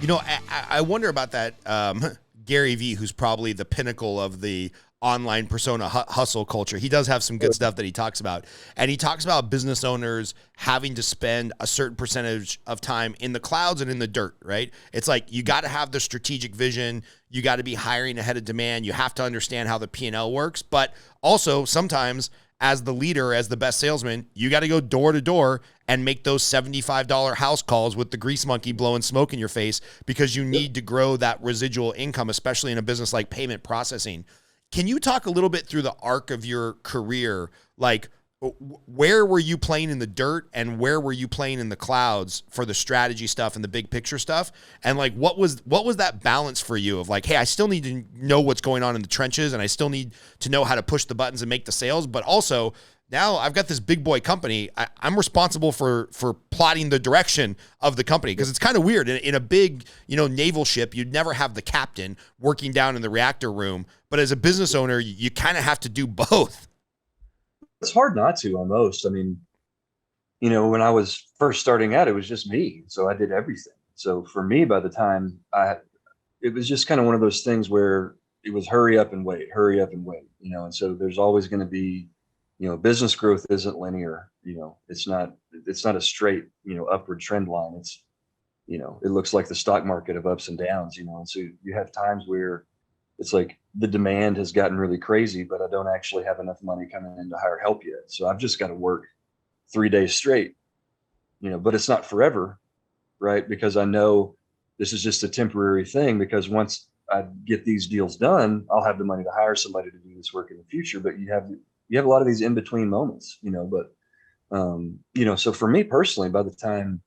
I wonder about that. Gary Vee, who's probably the pinnacle of the online persona hustle culture. He does have some good stuff that he talks about. And he talks about business owners having to spend a certain percentage of time in the clouds and in the dirt, right? It's like you got to have the strategic vision. You got to be hiring ahead of demand. You have to understand how the P&L works. But also sometimes as the leader, as the best salesman, you got to go door to door and make those $75 house calls with the grease monkey blowing smoke in your face because you need to grow that residual income, especially in a business like payment processing. Can you talk a little bit through the arc of your career? Like, where were you playing in the dirt and where were you playing in the clouds for the strategy stuff and the big picture stuff? And like, what was that balance for you of like, hey, I still need to know what's going on in the trenches and I still need to know how to push the buttons and make the sales, but also now I've got this big boy company. I'm responsible for plotting the direction of the company because it's kind of weird. In a big, naval ship, you'd never have the captain working down in the reactor room. But as a business owner, you kind of have to do both. It's hard not to almost. I mean, when I was first starting out, it was just me. So I did everything. So for me, by the time it was just kind of one of those things where it was hurry up and wait, and so there's always going to be, business growth isn't linear. It's not a straight, upward trend line. It's, it looks like the stock market of ups and downs, and so you have times where it's like the demand has gotten really crazy, but I don't actually have enough money coming in to hire help yet. So I've just got to work 3 days straight, but it's not forever, right? Because I know this is just a temporary thing because once I get these deals done, I'll have the money to hire somebody to do this work in the future. But you have a lot of these in between moments, so for me personally, by the time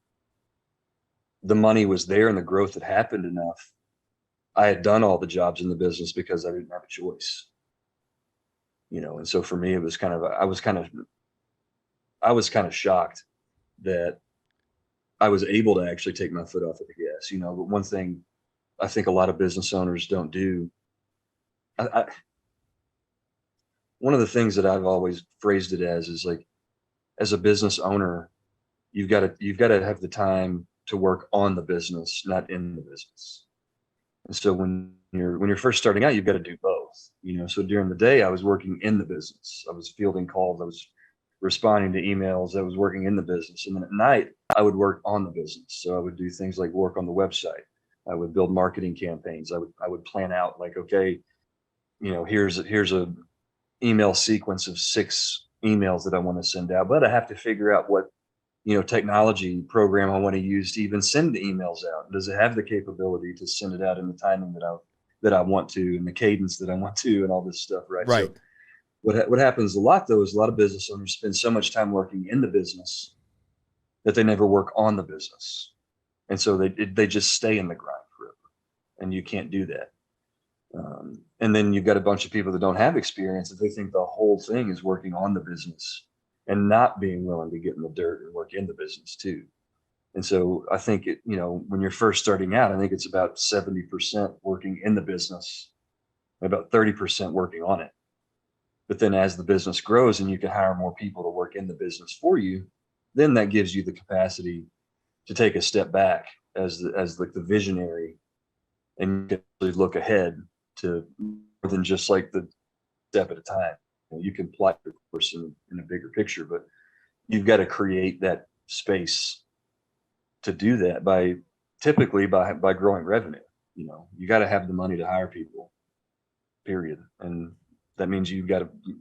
the money was there and the growth had happened enough, I had done all the jobs in the business because I didn't have a choice, and so for me, it was I was kind of shocked that I was able to actually take my foot off of the gas, but one thing I think a lot of business owners don't do, one of the things that I've always phrased it as is like, as a business owner, you've got to have the time to work on the business, not in the business. And so when you're first starting out, you've got to do both, so during the day I was working in the business. I was fielding calls. I was responding to emails. I was working in the business. And then at night I would work on the business. So I would do things like work on the website. I would build marketing campaigns. I would plan out like, okay, here's a email sequence of 6 emails that I want to send out, but I have to figure out what, technology program I want to use to even send the emails out. Does it have the capability to send it out in the timing that I want to, and the cadence that I want to, and all this stuff, right? Right. So what happens a lot though is a lot of business owners spend so much time working in the business that they never work on the business, and so they just stay in the grind forever, and you can't do that. And then you've got a bunch of people that don't have experience that they think the whole thing is working on the business and not being willing to get in the dirt and work in the business too. And so I think when you're first starting out, I think it's about 70% working in the business, about 30% working on it. But then as the business grows and you can hire more people to work in the business for you, then that gives you the capacity to take a step back as the visionary, and you can really look ahead to more than just like the step at a time. You can plot your course in a bigger picture, but you've got to create that space to do that by growing revenue. You got to have the money to hire people, period. And that means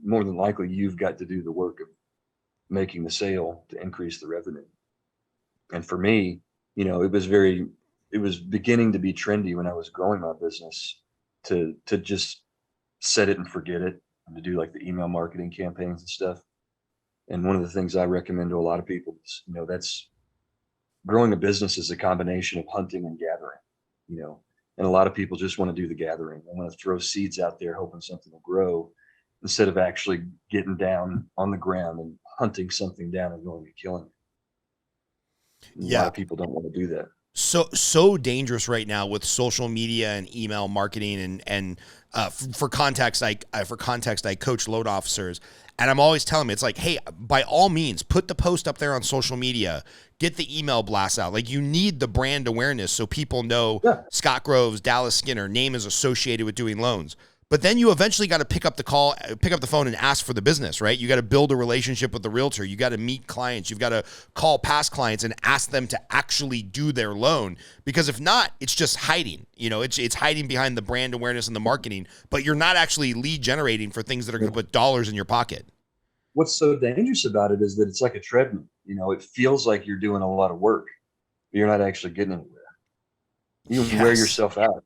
more than likely, you've got to do the work of making the sale to increase the revenue. And for me, it was beginning to be trendy when I was growing my business to just set it and forget it, and to do like the email marketing campaigns and stuff. And one of the things I recommend to a lot of people is, that's growing a business is a combination of hunting and gathering, and a lot of people just want to do the gathering. They want to throw seeds out there hoping something will grow instead of actually getting down on the ground and hunting something down and going and killing it. A lot of people don't want to do that. So dangerous right now with social media and email marketing and for context, I coach load officers, And I'm always telling them, it's like, hey, by all means, put the post up there on social media, get the email blasts out. Like, you need the brand awareness so people know Scott Groves, Dallas Skinner, name is associated with doing loans. But then you eventually got to pick up the phone and ask for the business, right? You got to build a relationship with the realtor. You got to meet clients. You've got to call past clients and ask them to actually do their loan. Because if not, it's just hiding. You know, it's hiding behind the brand awareness and the marketing, but you're not actually lead generating for things that are going to put dollars in your pocket. What's so dangerous about it is that it's like a treadmill. You know, it feels like you're doing a lot of work, but you're not actually getting anywhere. You wear yourself out.